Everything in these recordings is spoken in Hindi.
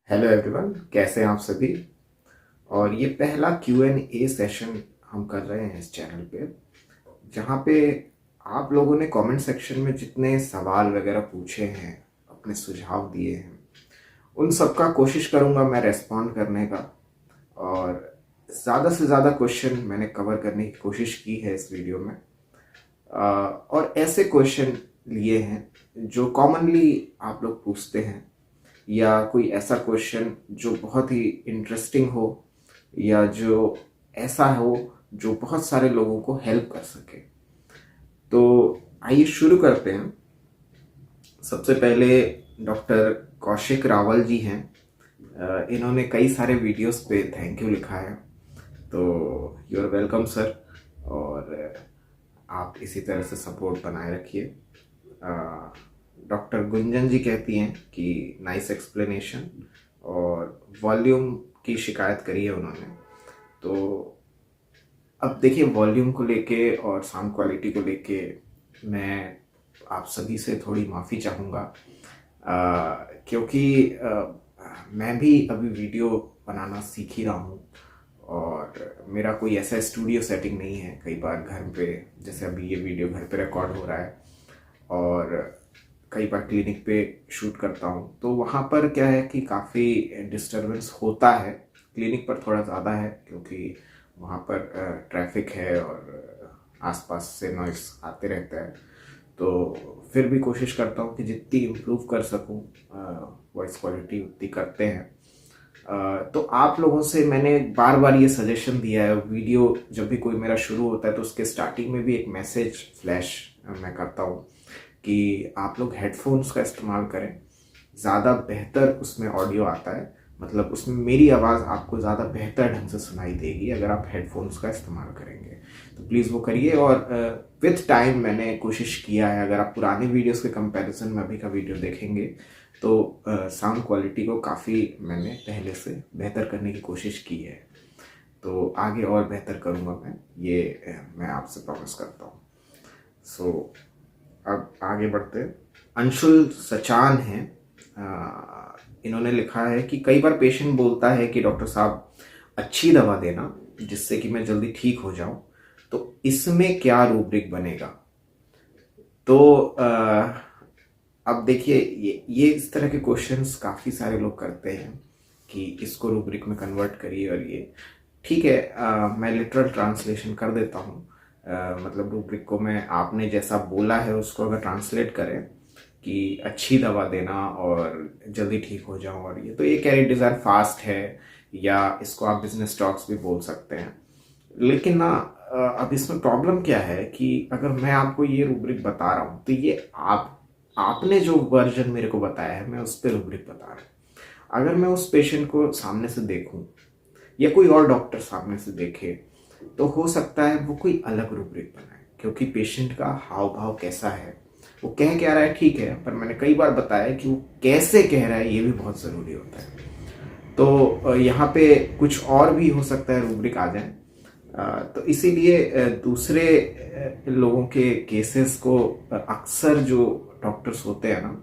हेलो एवरीवन, कैसे हैं आप सभी। और ये पहला Q&A सेशन हम कर रहे हैं इस चैनल पे, जहाँ पे आप लोगों ने कमेंट सेक्शन में जितने सवाल वगैरह पूछे हैं, अपने सुझाव दिए हैं, उन सब का कोशिश करूँगा मैं रेस्पॉन्ड करने का। और ज़्यादा से ज़्यादा क्वेश्चन मैंने कवर करने की कोशिश की है इस वीडियो में। और ऐसे क्वेश्चन लिए हैं जो कॉमनली आप लोग पूछते हैं, या कोई ऐसा क्वेश्चन जो बहुत ही इंटरेस्टिंग हो, या जो ऐसा हो जो बहुत सारे लोगों को हेल्प कर सके। तो आइए शुरू करते हैं। सबसे पहले डॉक्टर कौशिक रावल जी हैं। इन्होंने कई सारे वीडियोस पे थैंक यू लिखा है, तो यू आर वेलकम सर। और आप इसी तरह से सपोर्ट बनाए रखिए। डॉक्टर गुंजन जी कहती हैं कि नाइस एक्सप्लेनेशन, और वॉल्यूम की शिकायत करी है उन्होंने। तो अब देखिए, वॉल्यूम को लेके और साउंड क्वालिटी को लेके मैं आप सभी से थोड़ी माफ़ी चाहूँगा, क्योंकि मैं भी अभी वीडियो बनाना सीख ही रहा हूँ, और मेरा कोई ऐसा स्टूडियो सेटिंग नहीं है। कई बार घर पे, जैसे अभी ये वीडियो घर पे रिकॉर्ड हो रहा है, और कई बार क्लिनिक पे शूट करता हूँ, तो वहाँ पर क्या है कि काफ़ी डिस्टरबेंस होता है। क्लिनिक पर थोड़ा ज़्यादा है, क्योंकि वहाँ पर ट्रैफिक है और आसपास से नॉइस आते रहता है। तो फिर भी कोशिश करता हूँ कि जितनी इम्प्रूव कर सकूँ वॉइस क्वालिटी उतनी करते हैं। तो आप लोगों से मैंने बार बार ये सजेशन दिया है, वीडियो जब भी कोई मेरा शुरू होता है तो उसके स्टार्टिंग में भी एक मैसेज फ्लैश मैं करता हूँ कि आप लोग हेडफोन्स का इस्तेमाल करें, ज़्यादा बेहतर उसमें ऑडियो आता है। मतलब उसमें मेरी आवाज़ आपको ज़्यादा बेहतर ढंग से सुनाई देगी अगर आप हेडफोन्स का इस्तेमाल करेंगे। तो प्लीज़ वो करिए। और विथ टाइम मैंने कोशिश किया है, अगर आप पुराने वीडियोस के कंपैरिजन में अभी का वीडियो देखेंगे तो साउंड क्वालिटी को काफ़ी मैंने पहले से बेहतर करने की कोशिश की है। तो आगे और बेहतर करूँगा मैं, ये मैं आपसे प्रॉमिस करता हूँ। सो अब आगे बढ़ते हैं। अंशुल सचान हैं। इन्होंने लिखा है कि कई बार पेशेंट बोलता है कि डॉक्टर साहब अच्छी दवा देना जिससे कि मैं जल्दी ठीक हो जाऊं, तो इसमें क्या रूब्रिक बनेगा। तो अब देखिए, ये इस तरह के क्वेश्चंस काफ़ी सारे लोग करते हैं कि इसको रूब्रिक में कन्वर्ट करिए, और ये ठीक है। मैं लिटरल ट्रांसलेशन कर देता हूँ। मतलब रूब्रिक को मैं आपने जैसा बोला है उसको अगर ट्रांसलेट करें कि अच्छी दवा देना और जल्दी ठीक हो जाऊं, और ये तो ये कैरी डिज़ायर फास्ट है, या इसको आप बिजनेस टॉक्स भी बोल सकते हैं। लेकिन ना, अब इसमें प्रॉब्लम क्या है कि अगर मैं आपको ये रूब्रिक बता रहा हूँ तो ये आपने जो वर्जन मेरे को बताया है मैं उस पर रूब्रिक बता रहा हूँ। अगर मैं उस पेशेंट को सामने से देखूं, या कोई और डॉक्टर सामने से देखे, तो हो सकता है वो कोई अलग रूब्रिक बनाए, क्योंकि पेशेंट का हाव भाव कैसा है, वो कह क्या रहा है ठीक है, पर मैंने कई बार बताया कि वो कैसे कह रहा है ये भी बहुत ज़रूरी होता है। तो यहाँ पे कुछ और भी हो सकता है रूब्रिक आ जाए। तो इसीलिए दूसरे लोगों के केसेस को अक्सर जो डॉक्टर्स होते हैं ना,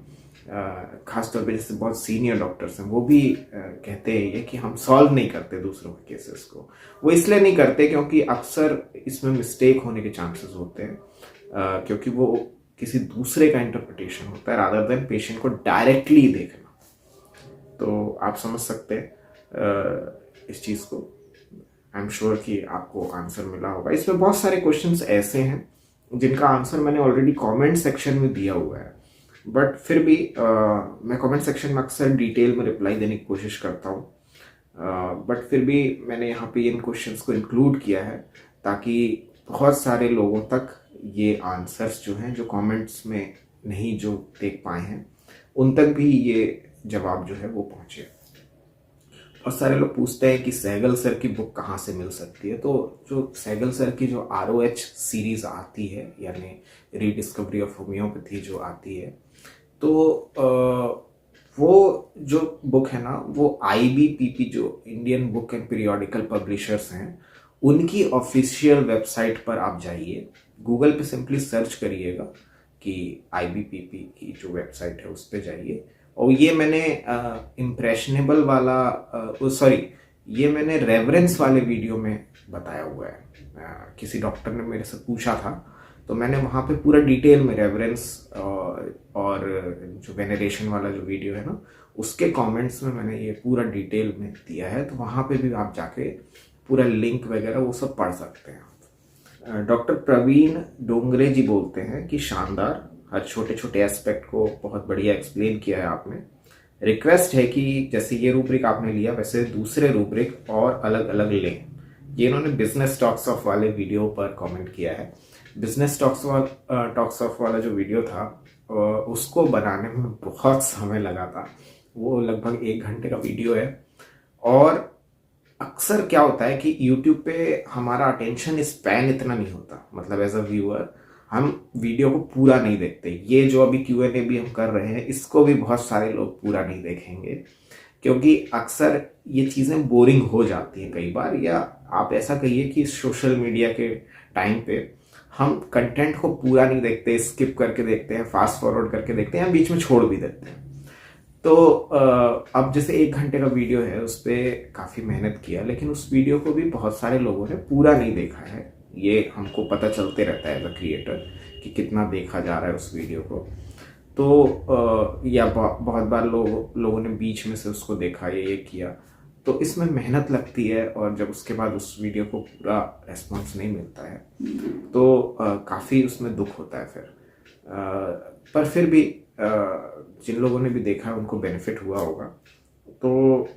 खासतौर पे जैसे बहुत सीनियर डॉक्टर्स हैं, वो भी कहते हैं ये कि हम सॉल्व नहीं करते दूसरों के केसेस को। वो इसलिए नहीं करते क्योंकि अक्सर इसमें मिस्टेक होने के चांसेस होते हैं, क्योंकि वो किसी दूसरे का इंटरप्रिटेशन होता है रादर देन पेशेंट को डायरेक्टली देखना। तो आप समझ सकते हैं इस चीज़ को। आई एम श्योर कि आपको आंसर मिला होगा। इसमें बहुत सारे क्वेश्चंस ऐसे हैं जिनका आंसर मैंने ऑलरेडी कमेंट सेक्शन में दिया हुआ है, बट फिर भी मैं कमेंट सेक्शन में अक्सर डिटेल में रिप्लाई देने की कोशिश करता हूँ। बट फिर भी मैंने यहाँ पे इन क्वेश्चंस को इंक्लूड किया है ताकि बहुत सारे लोगों तक ये आंसर्स जो हैं, जो कमेंट्स में नहीं जो देख पाए हैं, उन तक भी ये जवाब जो है वो पहुँचे। बहुत सारे लोग पूछते हैं कि सहगल सर की बुक कहाँ से मिल सकती है। तो जो सहगल सर की जो ROH सीरीज आती है, यानी रीडिस्कवरी ऑफ होम्योपैथी जो आती है, तो वो जो बुक है ना, वो IBPP जो Indian book and periodical publishers हैं, उनकी ऑफिशियल वेबसाइट पर आप जाइए, गूगल पे सिंपली सर्च करिएगा कि IBPP की जो वेबसाइट है उस पर जाइए, और ये मैंने इम्प्रेशनेबल वाला सॉरी, ये मैंने रेवरेंस वाले वीडियो में बताया हुआ है। किसी डॉक्टर ने मेरे से पूछा था, तो मैंने वहाँ पे पूरा डिटेल में रेवरेंस और जो वेनरेशन वाला जो वीडियो है ना, उसके कमेंट्स में मैंने ये पूरा डिटेल में दिया है। तो वहाँ पे भी आप जाके पूरा लिंक वगैरह वो सब पढ़ सकते हैं। डॉक्टर प्रवीण डोंगरे जी बोलते हैं कि शानदार, हर छोटे छोटे एस्पेक्ट को बहुत बढ़िया एक्सप्लेन किया है आपने। रिक्वेस्ट है कि जैसे ये रूब्रिक आपने लिया वैसे दूसरे रूब्रिक और अलग अलग लें। ये इन्होंने बिजनेस टॉक्स ऑफ वाले वीडियो पर कमेंट किया है। बिजनेस टॉक्स ऑफ वाला जो वीडियो था उसको बनाने में बहुत समय लगा था। वो लगभग 1 घंटे का वीडियो है। और अक्सर क्या होता है कि YouTube पे हमारा अटेंशन स्पैन इतना नहीं होता, मतलब एज अ व्यूअर हम वीडियो को पूरा नहीं देखते। ये जो अभी Q&A भी हम कर रहे हैं, इसको भी बहुत सारे लोग पूरा नहीं देखेंगे, क्योंकि अक्सर ये चीज़ें बोरिंग हो जाती हैं कई बार, या आप ऐसा कहिए कि सोशल मीडिया के टाइम पे हम कंटेंट को पूरा नहीं देखते, स्किप करके देखते हैं, फास्ट फॉरवर्ड करके देखते हैं, या बीच में छोड़ भी देते हैं। तो अब जैसे 1 घंटे का वीडियो है, उस पर काफ़ी मेहनत किया, लेकिन उस वीडियो को भी बहुत सारे लोगों ने पूरा नहीं देखा है। ये हमको पता चलते रहता है एज अ क्रिएटर कि कितना देखा जा रहा है उस वीडियो को। तो या बहुत बार लोगों ने बीच में से उसको देखा या ये किया, तो इसमें मेहनत लगती है, और जब उसके बाद उस वीडियो को पूरा रेस्पॉन्स नहीं मिलता है तो काफ़ी उसमें दुख होता है फिर। पर फिर भी जिन लोगों ने भी देखा है उनको बेनिफिट हुआ होगा। तो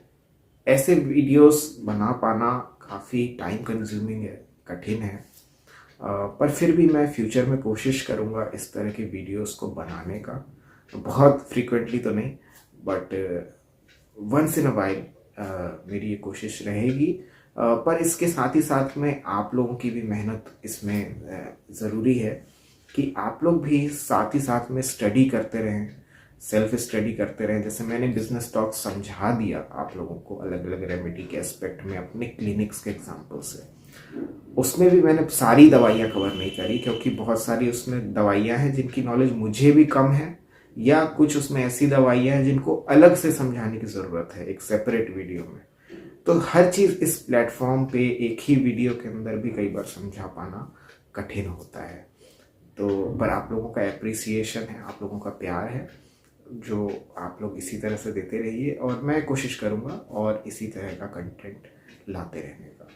ऐसे वीडियोस बना पाना काफ़ी टाइम कंज्यूमिंग है, कठिन है, पर फिर भी मैं फ्यूचर में कोशिश करूँगा इस तरह की वीडियोस को बनाने का। बहुत फ्रीक्वेंटली तो नहीं, but once in a while मेरी ये कोशिश रहेगी। पर इसके साथ ही साथ में आप लोगों की भी मेहनत इसमें ज़रूरी है कि आप लोग भी साथ ही साथ में स्टडी करते रहें, सेल्फ स्टडी करते रहें। जैसे मैंने बिजनेस टॉक समझा दिया आप लोगों को अलग अलग रेमेडी के एस्पेक्ट में अपने क्लिनिक्स के एग्जाम्पल से, उसमें भी मैंने सारी दवाइयाँ कवर नहीं करी, क्योंकि बहुत सारी उसमें दवाइयाँ हैं जिनकी नॉलेज मुझे भी कम है, या कुछ उसमें ऐसी दवाइयाँ हैं जिनको अलग से समझाने की ज़रूरत है एक सेपरेट वीडियो में। तो हर चीज़ इस प्लेटफॉर्म पे एक ही वीडियो के अंदर भी कई बार समझा पाना कठिन होता है। तो पर आप लोगों का एप्रिसिएशन है, आप लोगों का प्यार है, जो आप लोग इसी तरह से देते रहिए, और मैं कोशिश करूँगा और इसी तरह का कंटेंट लाते रहने का।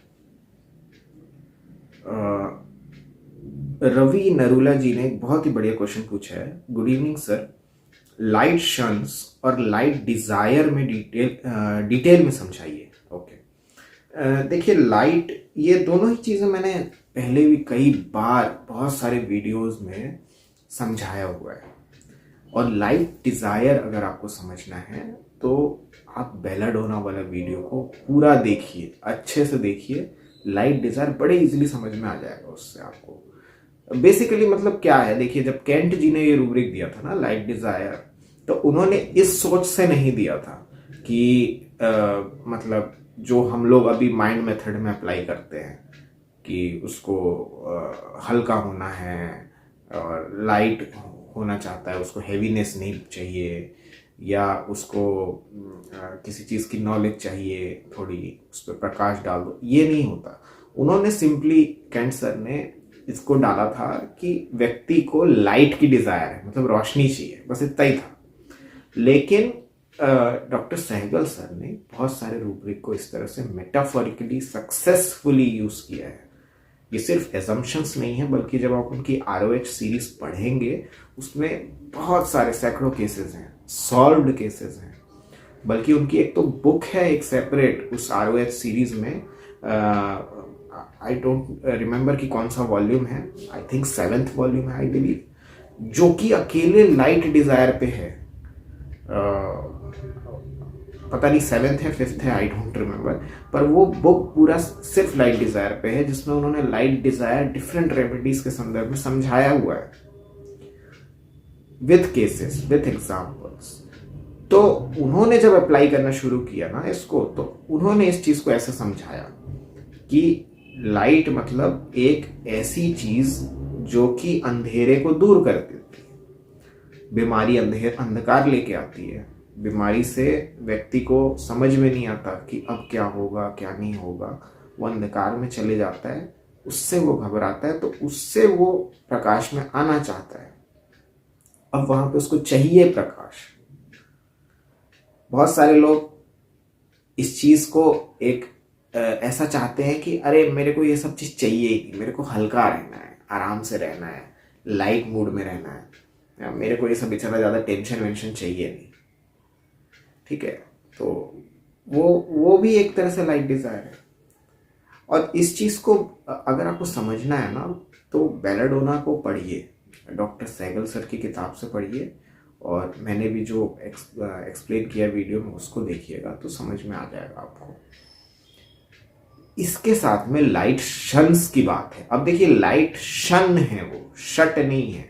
रवि नरूला जी ने एक बहुत ही बढ़िया क्वेश्चन पूछा है। Good evening sir, light shuns और लाइट डिजायर में डिटेल में समझाइए। ओके, देखिए लाइट, ये दोनों ही चीज़ें मैंने पहले भी कई बार बहुत सारे वीडियोस में समझाया हुआ है। और लाइट डिजायर अगर आपको समझना है तो आप बेलाडोना वाला वीडियो को पूरा देखिए, अच्छे से देखिए। लाइट डिजायर बड़े इजीली समझ में आ जाएगा उससे आपको। बेसिकली मतलब क्या है, देखिए जब केंट जी ने ये रूब्रिक दिया था ना लाइट डिजायर, तो उन्होंने इस सोच से नहीं दिया था कि मतलब जो हम लोग अभी माइंड मेथड में अप्लाई करते हैं कि उसको हल्का होना है और लाइट होना चाहता है, उसको हैवीनेस नहीं चाहिए, या उसको किसी चीज़ की नॉलेज चाहिए, थोड़ी उस पर प्रकाश डाल दो, ये नहीं होता। उन्होंने सिंपली, कैंट सर ने इसको डाला था कि व्यक्ति को लाइट की डिज़ायर है, मतलब रोशनी चाहिए, बस इतना ही था। लेकिन डॉक्टर सहगल सर ने बहुत सारे रूब्रिक को इस तरह से मेटाफोरिकली सक्सेसफुली यूज़ किया है। ये सिर्फ एजम्पशंस नहीं है, बल्कि जब आप उनकी ROH सीरीज पढ़ेंगे उसमें बहुत सारे सैकड़ों केसेस हैं, सॉल्व्ड केसेस हैं। बल्कि उनकी एक तो बुक है एक सेपरेट उस ROH सीरीज में, आई डोंट रिमेंबर कि कौन सा वॉल्यूम है, आई थिंक 7th वॉल्यूम है आई बिलीव, जो कि अकेले लाइट डिजायर पे है। पता नहीं 7th है 5th है, आई डोंट रिमेंबर, पर वो बुक पूरा सिर्फ लाइट डिजायर पे है, जिसमें उन्होंने लाइट डिजायर डिफरेंट रेमेडीज के संदर्भ में समझाया हुआ है विथ केसेस, विथ एग्जाम्पल्स। तो उन्होंने जब अप्लाई करना शुरू किया ना इसको, तो उन्होंने इस चीज को ऐसे समझाया कि लाइट मतलब एक ऐसी चीज जो कि अंधेरे को दूर कर देती है, बीमारी अंधकार लेके आती है, बीमारी से व्यक्ति को समझ में नहीं आता कि अब क्या होगा क्या नहीं होगा, वो अंधकार में चले जाता है, उससे वो घबराता है, तो उससे वो प्रकाश में आना चाहता है। अब वहां पे उसको चाहिए प्रकाश। बहुत सारे लोग इस चीज को एक ऐसा चाहते हैं कि अरे मेरे को ये सब चीज चाहिए ही नहीं, मेरे को हल्का रहना है, आराम से रहना है, लाइट मूड में रहना है, या मेरे को ये सब इतना ज़्यादा टेंशन वेंशन चाहिए नहीं। ठीक है, तो वो भी एक तरह से लाइट डिज़ायर है। और इस चीज़ को अगर आपको समझना है ना, तो बेलाडोना को पढ़िए, डॉक्टर सहगल सर की किताब से पढ़िए, और मैंने भी जो एक्सप्लेन किया वीडियो में उसको देखिएगा, तो समझ में आ जाएगा आपको। इसके साथ में लाइट शन्स की बात है। अब देखिए, लाइट शन है, वो शट नहीं है।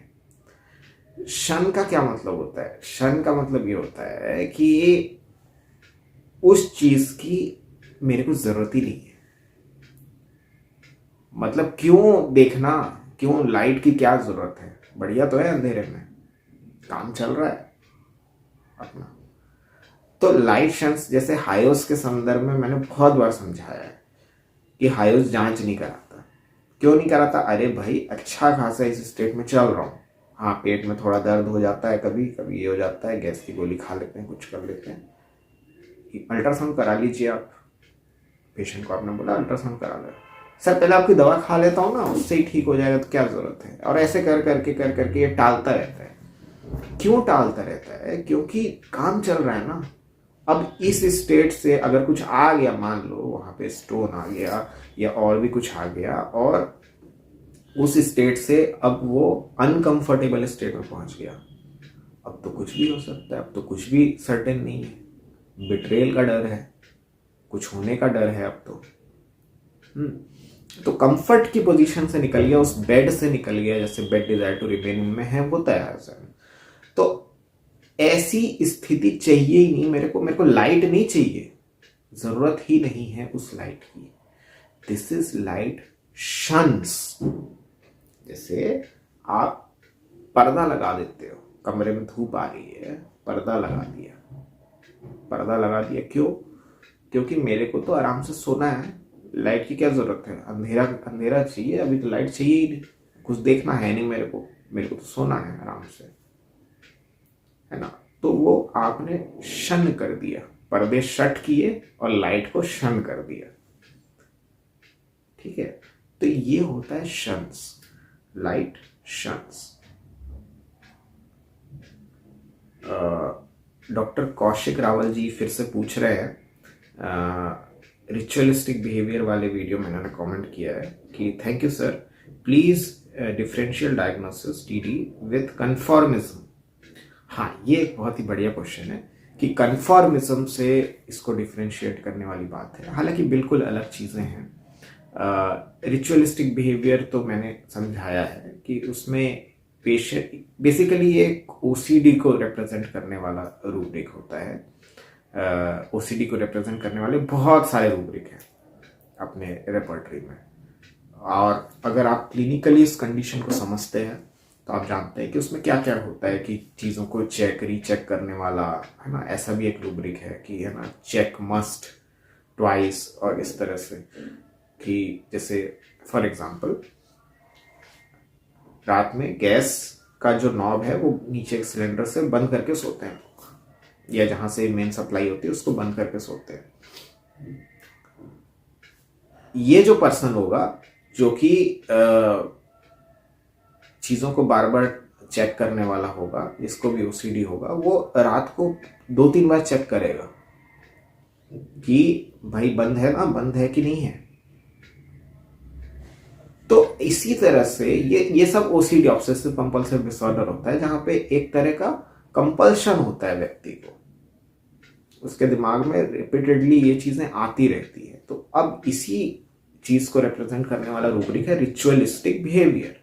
शन का क्या मतलब होता है? शन का मतलब ये होता है कि उस चीज की मेरे को जरूरत ही नहीं है। मतलब क्यों देखना, क्यों लाइट की क्या जरूरत है? बढ़िया तो है, अंधेरे में काम चल रहा है अपना। तो लाइट शंस, जैसे हायोस के संदर्भ में मैंने बहुत बार समझाया है कि हायोस जांच नहीं कराता। क्यों नहीं कराता? अरे भाई, अच्छा खासा इस स्टेट में चल रहा हूँ, हाँ पेट में थोड़ा दर्द हो जाता है, कभी कभी ये हो जाता है, गैस की गोली खा लेते हैं, कुछ कर लेते हैं, अल्ट्रासाउंड करा लीजिए आप। पेशेंट को आपने बोला अल्ट्रासाउंड करा लो, सर पहले आपकी दवा खा लेता हूँ ना, उससे ही ठीक हो जाएगा, तो क्या जरूरत है? और ऐसे कर करके ये टालता रहता है। क्यों टालता रहता है? क्योंकि काम चल रहा है ना। अब इस स्टेट से अगर कुछ आ गया, मान लो वहां पे स्टोन आ गया या और भी कुछ आ गया, और उस स्टेट से अब वो अनकंफर्टेबल स्टेट में पहुंच गया, अब तो कुछ भी हो सकता है, अब तो कुछ भी सर्टेन नहीं है, बिट्रेल का डर है, कुछ होने का डर है अब तो। तो कंफर्ट की पोजीशन से निकल गया, उस बेड से निकल गया, जैसे बेड डिजायर टू रिमेन में है, होता है ऐसा। तो ऐसी स्थिति चाहिए ही नहीं मेरे को लाइट नहीं चाहिए, जरूरत ही नहीं है उस लाइट की। This is light shuns. जैसे आप पर्दा लगा देते हो, कमरे में धूप आ रही है, पर्दा लगा दिया, पर्दा लगा दिया, क्यों? क्योंकि मेरे को तो आराम से सोना है, लाइट की क्या जरूरत है? अंधेरा अंधेरा चाहिए, अभी तो लाइट चाहिए ही नहीं, कुछ देखना है नहीं मेरे को तो सोना है आराम से, है ना। तो वो आपने शन कर दिया, पर्दे शट किए और लाइट को शन कर दिया। ठीक है, तो ये होता है शंस, लाइट शंस। डॉक्टर कौशिक रावल जी फिर से पूछ रहे हैं, रिचुअलिस्टिक बिहेवियर वाले वीडियो में इन्होंने कमेंट किया है कि thank you sir, please differential diagnosis TD with conformism. हाँ, ये एक बहुत ही बढ़िया क्वेश्चन है कि कन्फॉर्मिज्म से इसको डिफरेंशिएट करने वाली बात है। हालांकि बिल्कुल अलग चीज़ें हैं। रिचुअलिस्टिक बिहेवियर तो मैंने समझाया है कि उसमें पेशेंट बेसिकली एक ओसीडी को रिप्रेजेंट करने वाला रूब्रिक होता है। ओसीडी को रिप्रेजेंट करने वाले बहुत सारे रूब्रिक हैं अपने रेपर्टरी में, और अगर आप क्लिनिकली इस कंडीशन को समझते हैं तो आप जानते हैं कि उसमें क्या क्या होता है, कि चीज़ों को रीचेक करने वाला, है ना। ऐसा भी एक रूब्रिक है कि, है ना, चेक मस्ट ट्वाइस, और इस तरह से कि जैसे फॉर एग्जांपल रात में गैस का जो नॉब है वो नीचे एक सिलेंडर से बंद करके सोते हैं, या जहां से मेन सप्लाई होती है उसको बंद करके सोते हैं। ये जो पर्सन होगा जो कि चीज़ों को बार बार चेक करने वाला होगा, जिसको भी ओसीडी होगा, वो रात को 2-3 बार चेक करेगा कि भाई बंद है ना, बंद है कि नहीं है। तो इसी तरह से ये सब ओसीडी, ऑब्सेसिव कंपल्सिव डिसऑर्डर होता है, जहां पे एक तरह का कंपल्शन होता है व्यक्ति को, उसके दिमाग में रिपीटेडली ये चीजें आती रहती है। तो अब इसी चीज को रिप्रेजेंट करने वाला रूब्रिक है रिचुअलिस्टिक बिहेवियर,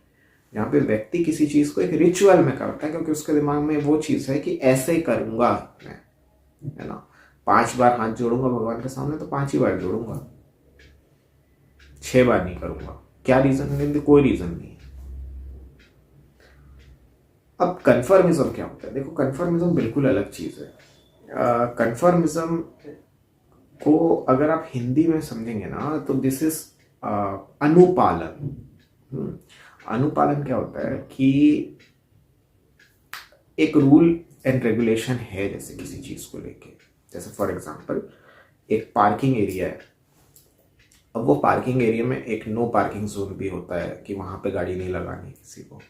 जहां पे व्यक्ति किसी चीज को एक रिचुअल में करता है, क्योंकि उसके दिमाग में वो चीज है कि ऐसे करूंगा मैं, है ना। 5 बार हाथ जोड़ूंगा भगवान के सामने तो 5 ही बार जोड़ूंगा, 6 बार नहीं करूंगा। क्या रीजन है? कोई रीजन नहीं। अब कन्फर्मिज्म क्या होता है? देखो, कन्फर्मिज्म बिल्कुल अलग चीज है। कन्फर्मिज्म को अगर आप हिंदी में समझेंगे ना तो दिस इज अनुपालन। अनुपालन क्या होता है कि एक रूल एंड रेगुलेशन है जैसे किसी चीज को लेके, जैसे फॉर एग्जांपल एक पार्किंग एरिया है। अब वो पार्किंग एरिया में एक नो पार्किंग जोन भी होता है कि वहां पे गाड़ी नहीं लगानी किसी को।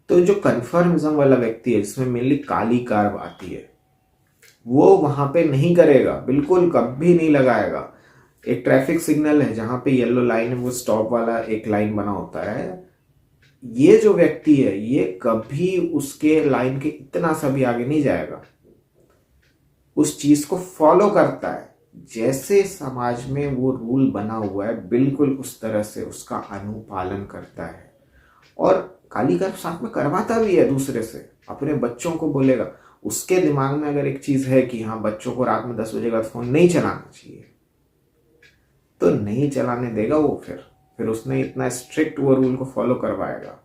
तो जो कन्फर्मिज्म वाला व्यक्ति है जिसमें मेनली काली कार आती है, वो वहां पे नहीं करेगा, बिल्कुल कभी नहीं लगाएगा। एक ट्रैफिक सिग्नल है जहां पे येलो लाइन है, वो स्टॉप वाला एक लाइन बना होता है, ये जो व्यक्ति है ये कभी उसके लाइन के इतना सा भी आगे नहीं जाएगा, उस चीज को फॉलो करता है। जैसे समाज में वो रूल बना हुआ है बिल्कुल उस तरह से उसका अनुपालन करता है। और काली कार साथ में करवाता भी है दूसरे से, अपने बच्चों को बोलेगा। उसके दिमाग में अगर एक चीज है कि हाँ बच्चों को रात में 10 बजे बाद फोन नहीं चलाना चाहिए, तो नहीं चलाने देगा वो। फिर उसने इतना स्ट्रिक्ट वो रूल को फॉलो करवाएगा।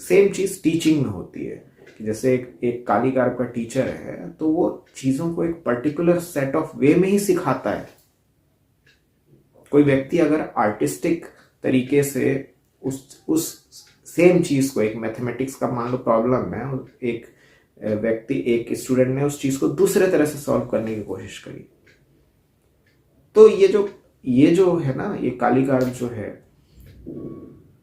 सेम चीज टीचिंग में होती है कि जैसे एक काली कार का टीचर है तो वो चीजों को एक पर्टिकुलर सेट ऑफ वे में ही सिखाता है। कोई व्यक्ति अगर आर्टिस्टिक तरीके से उस सेम चीज को, एक मैथमेटिक्स का मान लो प्रॉब्लम है, एक व्यक्ति, एक स्टूडेंट ने उस चीज को दूसरे तरह से सॉल्व करने की कोशिश करी, तो ये जो है ना, ये काली कार जो है,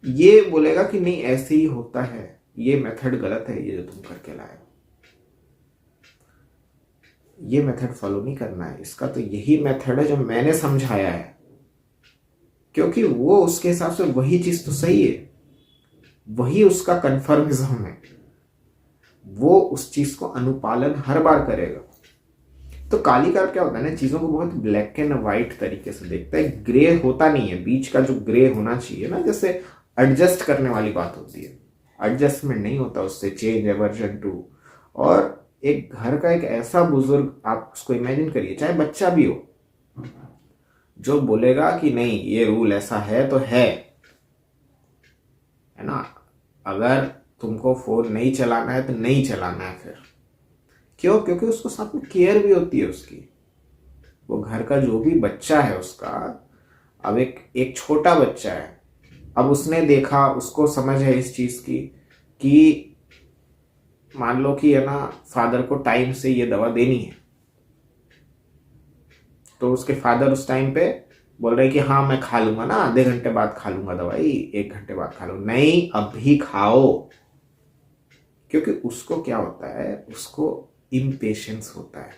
ये बोलेगा कि नहीं ऐसे ही होता है, ये मेथड गलत है, ये जो तुम करके लाए, ये मेथड फॉलो नहीं करना है, इसका तो यही मेथड है जो मैंने समझाया है। क्योंकि वो उसके हिसाब से वही चीज तो सही है, वही उसका कन्फर्मिज्म है, वो उस चीज को अनुपालन हर बार करेगा। तो काली कार क्या होता है ना, चीजों को बहुत ब्लैक एंड व्हाइट तरीके से देखता है, ग्रे होता नहीं है। बीच का जो ग्रे होना चाहिए ना, जैसे एडजस्ट करने वाली बात होती है, एडजस्टमेंट नहीं होता उससे, चेंज एवर्जन टू। और एक घर का एक ऐसा बुजुर्ग, आप उसको इमेजिन करिए, चाहे बच्चा भी हो, जो बोलेगा कि नहीं ये रूल ऐसा है तो है ना। अगर तुमको फोन नहीं चलाना है तो नहीं चलाना है। फिर क्यों? क्योंकि उसको साथ में केयर भी होती है उसकी। वो घर का जो भी बच्चा है उसका, अब एक छोटा बच्चा है, अब उसने देखा, उसको समझ है इस चीज की कि मान लो कि है ना, फादर को टाइम से ये दवा देनी है, तो उसके फादर उस टाइम पे बोल रहे कि हाँ मैं खा लूंगा ना, आधे घंटे बाद खा लूंगा दवाई, 1 घंटे बाद खा लूंगा। नहीं, अभी खाओ। क्योंकि उसको क्या होता है, उसको इम्पेशंस होता है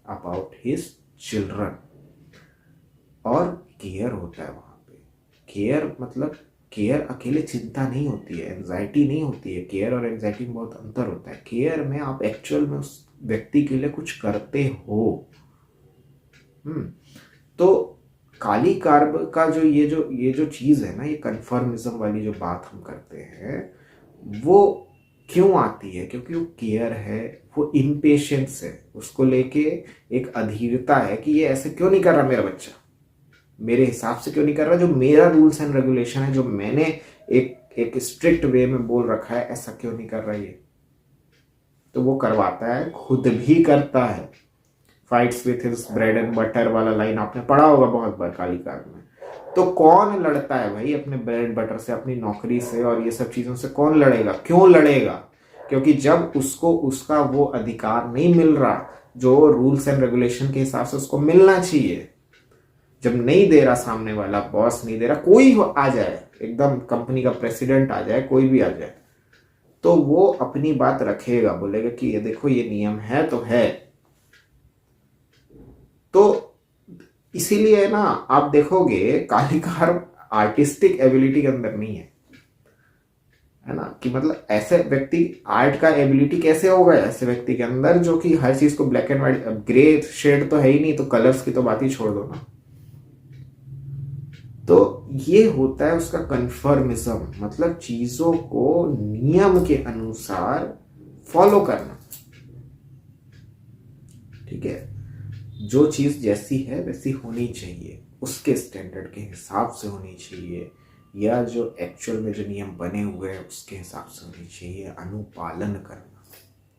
अबाउट हिज चिल्ड्रन, और केयर होता है वहां पे। केयर मतलब, केयर अकेले चिंता नहीं होती है, एंजाइटी नहीं होती है। केयर और एंजाइटी में बहुत अंतर होता है। केयर में आप एक्चुअल में उस व्यक्ति के लिए कुछ करते हो। तो काली कार्ब का जो ये जो चीज है ना, ये कन्फर्मिज्म वाली जो बात हम करते हैं, वो क्यों आती है? क्योंकि वो केयर है, वो इम्पेशंस है, उसको लेके एक अधीरता है कि ये ऐसे क्यों नहीं कर रहा मेरा बच्चा, मेरे हिसाब से क्यों नहीं कर रहा, जो मेरा रूल्स एंड रेगुलेशन है, जो मैंने एक स्ट्रिक्ट वे में बोल रखा है, ऐसा क्यों नहीं कर रहा ये। तो वो करवाता है, खुद भी करता है। Fights with his bread and butter वाला लाइन आपने पढ़ा होगा बहुत बार काली कार में। तो कौन लड़ता है भाई अपने ब्रेड बटर से, अपनी नौकरी से और ये सब चीजों से? कौन लड़ेगा? क्यों लड़ेगा? क्योंकि जब उसको उसका वो अधिकार नहीं मिल रहा जो रूल्स एंड रेगुलेशन के हिसाब से उसको मिलना चाहिए, जब नहीं दे रहा, सामने वाला बॉस नहीं दे रहा, कोई आ जाए, एकदम कंपनी का प्रेसिडेंट आ जाए, कोई भी आ जाए, तो वो अपनी बात रखेगा, बोलेगा कि ये देखो ये नियम है तो है। तो इसीलिए ना आप देखोगे काली कार आर्टिस्टिक एबिलिटी के अंदर नहीं है ना, कि मतलब ऐसे व्यक्ति आर्ट का एबिलिटी कैसे होगा ऐसे व्यक्ति के अंदर जो कि हर चीज को black and white, grey shade तो है ही नहीं, तो कलर्स की तो बात ही छोड़ दो ना। तो ये होता है उसका कन्फर्मिज्म, मतलब चीजों को नियम के अनुसार फॉलो करना। ठीक है, जो चीज जैसी है वैसी होनी चाहिए, उसके स्टैंडर्ड के हिसाब से होनी चाहिए, या जो एक्चुअल में जो नियम बने हुए हैं उसके हिसाब से होनी चाहिए। अनुपालन करना,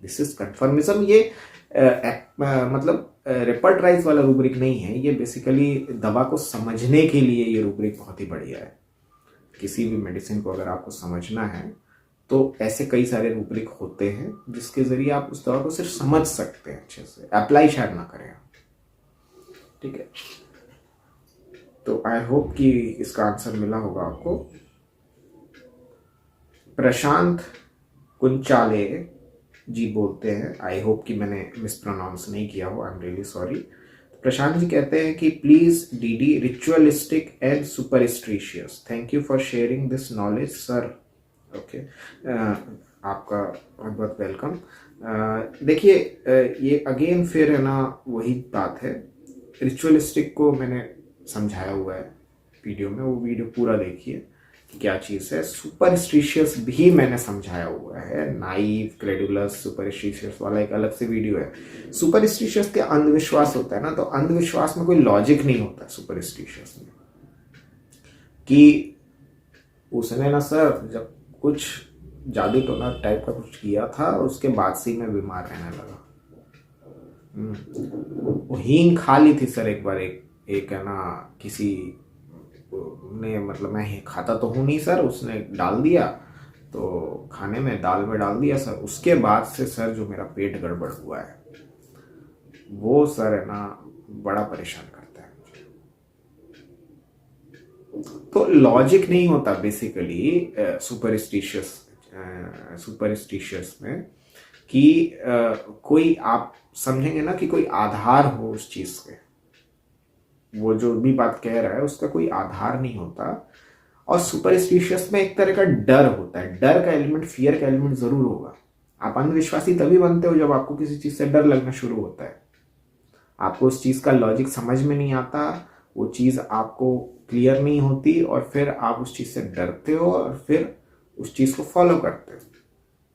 दिस इज कन्फर्मिज्म। ये मतलब रेपर्टराइज वाला रूब्रिक नहीं है, ये बेसिकली दवा को समझने के लिए ये रूब्रिक बहुत ही बढ़िया है। किसी भी मेडिसिन को अगर आपको समझना है तो ऐसे कई सारे रूब्रिक होते हैं जिसके जरिए आप उस दवा को सिर्फ समझ सकते हैं, अच्छे से अप्लाई शायद ना करें, ठीक है। तो आई होप कि इसका आंसर मिला होगा आपको। प्रशांत कुंचाले जी बोलते हैं, आई होप कि मैंने मिस प्रोनाउंस नहीं किया हो, I am really sorry. Prashant ji कहते हैं कि please DD ritualistic and superstitious, thank you for sharing this knowledge sir. Okay, आपका बहुत बहुत वेलकम। देखिए, ये अगेन फिर है ना वही बात है, रिचुअलिस्टिक को मैंने समझाया हुआ है वीडियो में, वो वीडियो पूरा देखिए कि क्या चीज़ है। सुपरस्टिशियस भी मैंने समझाया हुआ है, नाइव, क्रेडुलस, सुपरस्टिशियस वाला एक अलग से वीडियो है। सुपरस्टिशियस के अंधविश्वास होता है ना, तो अंधविश्वास में कोई लॉजिक नहीं होता सुपरस्टिशियस में, कि उसने ना सर जब कुछ जादू टोना टाइप का कुछ किया था, उसके बाद से ही मैं बीमार रहने लगा। वो हींग खा ली थी सर एक बार, एक है ना किसी ने, मतलब मैं खाता तो हूँ नहीं सर, उसने डाल दिया तो खाने में, दाल में डाल दिया सर, उसके बाद से सर जो मेरा पेट गड़बड़ हुआ है वो सर है ना बड़ा परेशान करता है मुझे। तो लॉजिक नहीं होता बेसिकली सुपरस्टिशियस में, कि कोई आप समझेंगे ना कि कोई आधार हो उस चीज के, वो जो भी बात कह रहा है उसका कोई आधार नहीं होता। और सुपरस्टिशियस में एक तरह का डर होता है, डर का एलिमेंट, फियर का एलिमेंट जरूर होगा। आप अंधविश्वासी तभी बनते हो जब आपको किसी चीज से डर लगना शुरू होता है, आपको उस चीज का लॉजिक समझ में नहीं आता, वो चीज आपको क्लियर नहीं होती, और फिर आप उस चीज से डरते हो और फिर उस चीज को फॉलो करते हो।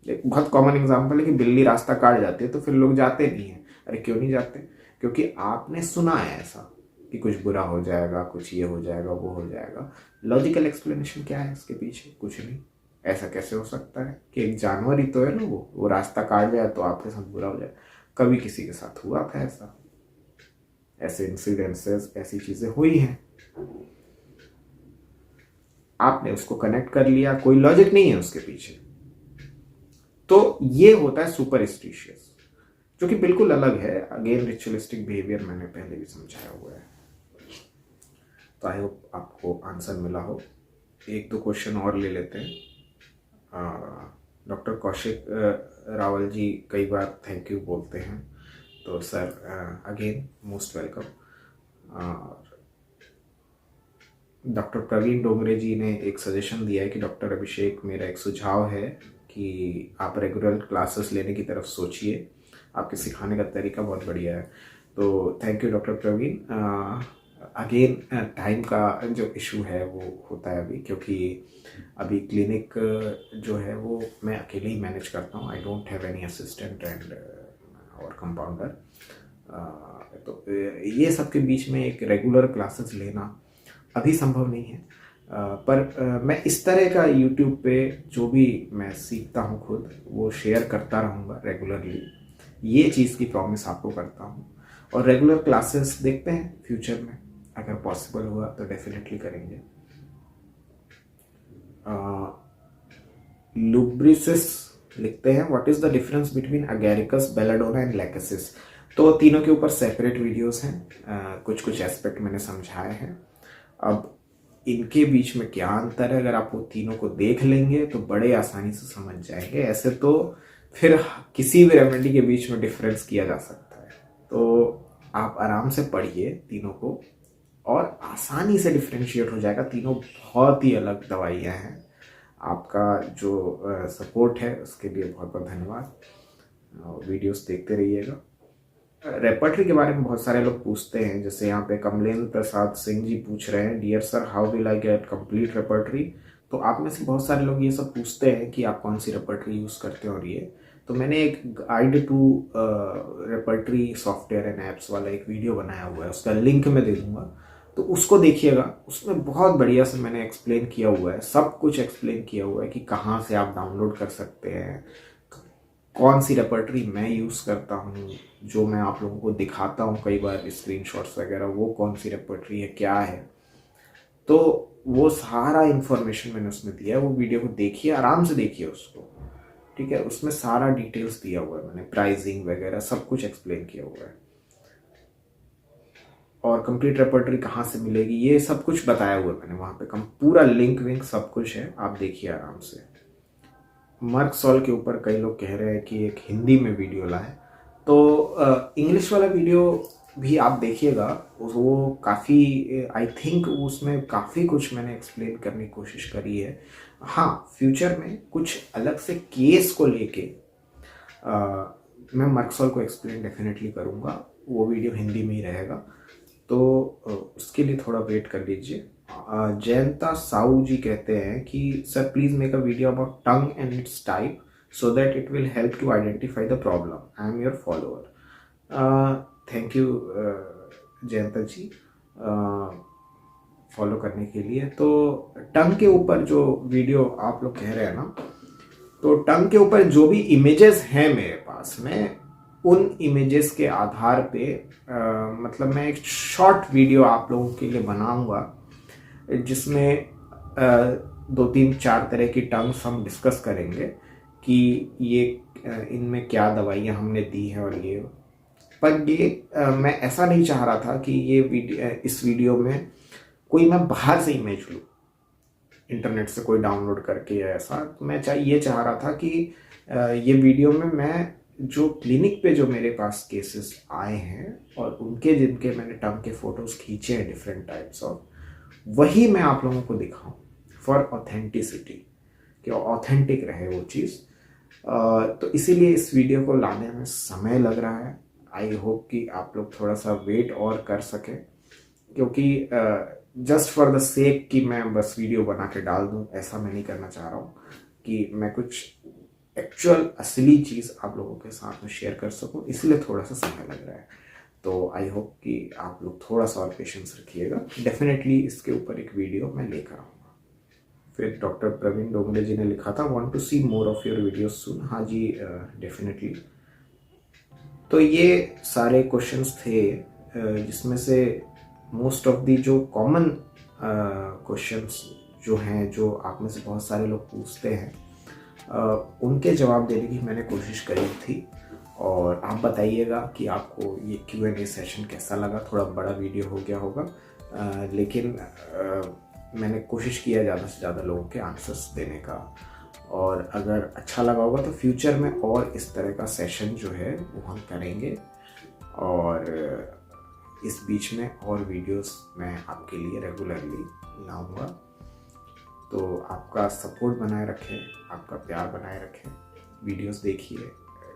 एक बहुत कॉमन एग्जांपल है कि बिल्ली रास्ता काट जाती है तो फिर लोग जाते नहीं है। अरे क्यों नहीं जाते? क्योंकि आपने सुना है ऐसा कि कुछ बुरा हो जाएगा, कुछ ये हो जाएगा, वो हो जाएगा। लॉजिकल एक्सप्लेनेशन क्या है इसके पीछे? कुछ नहीं। ऐसा कैसे हो सकता है कि एक जानवर ही तो है ना, वो रास्ता काट जाए तो आपके साथ बुरा हो जाए? कभी किसी के साथ हुआ था ऐसा? ऐसे इंसिडेंसेस, ऐसी चीजें हुई हैं, आपने उसको कनेक्ट कर लिया, कोई लॉजिक नहीं है उसके पीछे। तो ये होता है सुपरस्टिशियस, जो कि बिल्कुल अलग है। अगेन रिचुअलिस्टिक बिहेवियर मैंने पहले भी समझाया हुआ है। तो आई होप आपको आंसर मिला हो। एक दो क्वेश्चन और ले लेते हैं। डॉक्टर कौशिक रावल जी कई बार थैंक यू बोलते हैं, तो sir again most welcome. Doctor Praveen Dongre ji ने एक सजेशन दिया है कि डॉक्टर अभिषेक, मेरा एक सुझाव है कि आप रेगुलर क्लासेस लेने की तरफ सोचिए, आपके सिखाने का तरीका बहुत बढ़िया है। तो thank you doctor Praveen. Again time का जो इशू है वो होता है अभी, क्योंकि अभी क्लिनिक जो है वो मैं अकेले ही मैनेज करता हूँ। I don't have any assistant and और कंपाउंडर। तो ये सब के बीच में एक रेगुलर क्लासेस लेना अभी संभव नहीं है। पर मैं इस तरह का यूट्यूब पे जो भी मैं सीखता हूँ खुद, वो शेयर करता रहूँगा रेगुलरली। ये चीज़ की प्रॉमिस आपको करता हूँ। और रेगुलर क्लासेस देखते हैं फ्यूचर में, अगर पॉसिबल हुआ तो डेफिनेटली करेंगे। लुब्रिसिस लिखते हैं, what is the difference between Agaricus, belladonna and lachesis? तो तीनों के ऊपर सेपरेट वीडियोस हैं, कुछ कुछ एस्पेक्ट मैंने समझाए हैं। अब इनके बीच में क्या अंतर है, अगर आप वो तीनों को देख लेंगे तो बड़े आसानी से समझ जाएंगे। ऐसे तो फिर किसी भी रेमेडी के बीच में डिफरेंस किया जा सकता है, तो आप आराम से पढ़िए तीनों को और आसानी से डिफ्रेंशिएट हो जाएगा। तीनों बहुत ही अलग दवाइयाँ हैं। आपका जो सपोर्ट है उसके लिए बहुत बहुत धन्यवाद। वीडियोस देखते रहिएगा। रेपर्टरी के बारे में बहुत सारे लोग पूछते हैं, जैसे यहाँ पे कमलेंद्र प्रसाद सिंह जी पूछ रहे हैं, dear sir how will I get complete repertory? तो आप में से बहुत सारे लोग ये सब पूछते हैं कि आप कौन सी रेपर्टरी यूज़ करते हो। और ये तो मैंने एक guide to repertory software and apps वाला एक वीडियो बनाया हुआ है, उसका लिंक मैं दे दूंगा, तो उसको देखिएगा। उसमें बहुत बढ़िया से मैंने एक्सप्लेन किया हुआ है, सब कुछ एक्सप्लेन किया हुआ है कि कहाँ से आप डाउनलोड कर सकते हैं, कौन सी रेपर्टरी मैं यूज़ करता हूँ, जो मैं आप लोगों को दिखाता हूँ कई बार स्क्रीनशॉट्स वगैरह, वो कौन सी रेपर्टरी है, क्या है। तो वो सारा इन्फॉर्मेशन मैंने उसमें दिया है। वो वीडियो को देखिए, आराम से देखिए उसको, ठीक है। उसमें सारा डिटेल्स दिया हुआ है मैंने, प्राइसिंग वगैरह सब कुछ एक्सप्लेन किया हुआ है, और कंप्लीट रेपर्टरी कहाँ से मिलेगी ये सब कुछ बताया हुआ है मैंने वहाँ पे। पूरा लिंक विंक सब कुछ है, आप देखिए आराम से। मर्क सॉल के ऊपर कई लोग कह रहे हैं कि एक हिंदी में वीडियो लाए, तो इंग्लिश वाला वीडियो भी आप देखिएगा। वो काफ़ी, आई थिंक उसमें काफ़ी कुछ मैंने एक्सप्लेन करने की कोशिश करी है। हाँ, फ्यूचर में कुछ अलग से केस को लेके मैं मर्क सॉल को एक्सप्लेन डेफिनेटली करूँगा। वो वीडियो हिंदी में ही रहेगा, तो उसके लिए थोड़ा वेट कर लीजिए। जयंता साहू जी कहते हैं कि sir please make a video about tongue and its type so that it will help to identify the problem. I am your follower. Thank you Jayanta ji follow करने के लिए। तो टंग के ऊपर जो वीडियो आप लोग कह रहे हैं ना, तो टंग के ऊपर जो भी इमेजेस हैं मेरे पास में, उन इमेजेस के आधार पे मतलब मैं एक शॉर्ट वीडियो आप लोगों के लिए बनाऊंगा, जिसमें 2-3-4 तरह की टंग्स हम डिस्कस करेंगे कि ये इनमें क्या दवाइयाँ हमने दी हैं और ये। पर ये मैं ऐसा नहीं चाह रहा था कि इस वीडियो में कोई मैं बाहर से इमेज लूँ, इंटरनेट से कोई डाउनलोड करके या ऐसा। मैं ये चाह रहा था कि ये वीडियो में मैं जो क्लिनिक पे जो मेरे पास केसेस आए हैं और उनके जिनके मैंने टंग के फोटोज खींचे हैं डिफरेंट टाइप्स ऑफ, वही मैं आप लोगों को दिखाऊं फॉर ऑथेंटिसिटी, कि ऑथेंटिक रहे वो चीज़। तो इसीलिए इस वीडियो को लाने में समय लग रहा है। आई होप कि आप लोग थोड़ा सा वेट और कर सकें, क्योंकि जस्ट फॉर द सेक कि मैं बस वीडियो बना के डाल दूं, ऐसा मैं नहीं करना चाह रहा हूँ। कि मैं कुछ एक्चुअल असली चीज़ आप लोगों के साथ में शेयर कर सकूं, इसलिए थोड़ा सा समय लग रहा है। तो आई होप कि आप लोग थोड़ा सा और पेशेंस रखिएगा। डेफिनेटली इसके ऊपर एक वीडियो मैं लेकर आऊँगा। फिर डॉक्टर प्रवीण डोंगरे जी ने लिखा था, want to see more of your videos soon. हाँ जी, डेफिनेटली। तो ये सारे क्वेश्चंस थे, जिसमें से मोस्ट ऑफ दी जो कॉमन क्वेश्चंस जो हैं, जो आप में से बहुत सारे लोग पूछते हैं, उनके जवाब देने की मैंने कोशिश करी थी। और आप बताइएगा कि आपको ये Q&A सेशन कैसा लगा। थोड़ा बड़ा वीडियो हो गया होगा, लेकिन मैंने कोशिश किया ज़्यादा से ज़्यादा लोगों के आंसर्स देने का। और अगर अच्छा लगा होगा तो फ्यूचर में और इस तरह का सेशन जो है वो हम करेंगे, और इस बीच में और वीडियोस मैं आपके लिए रेगुलरली लाऊंगा। तो आपका सपोर्ट बनाए रखें, आपका प्यार बनाए रखें। वीडियोस देखिए,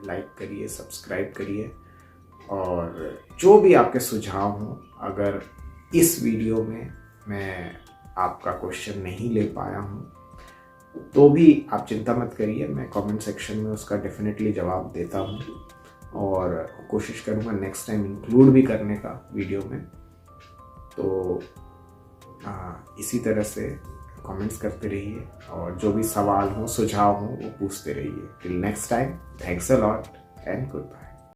लाइक करिए, सब्सक्राइब करिए, और जो भी आपके सुझाव हों, अगर इस वीडियो में मैं आपका क्वेश्चन नहीं ले पाया हूँ तो भी आप चिंता मत करिए, मैं कमेंट सेक्शन में उसका डेफिनेटली जवाब देता हूँ, और कोशिश करूँगा नेक्स्ट टाइम इंक्लूड भी करने का वीडियो में। तो इसी तरह से कमेंट्स करते रहिए, और जो भी सवाल हो, सुझाव हो, वो पूछते रहिए। Till next time, thanks a lot and good bye.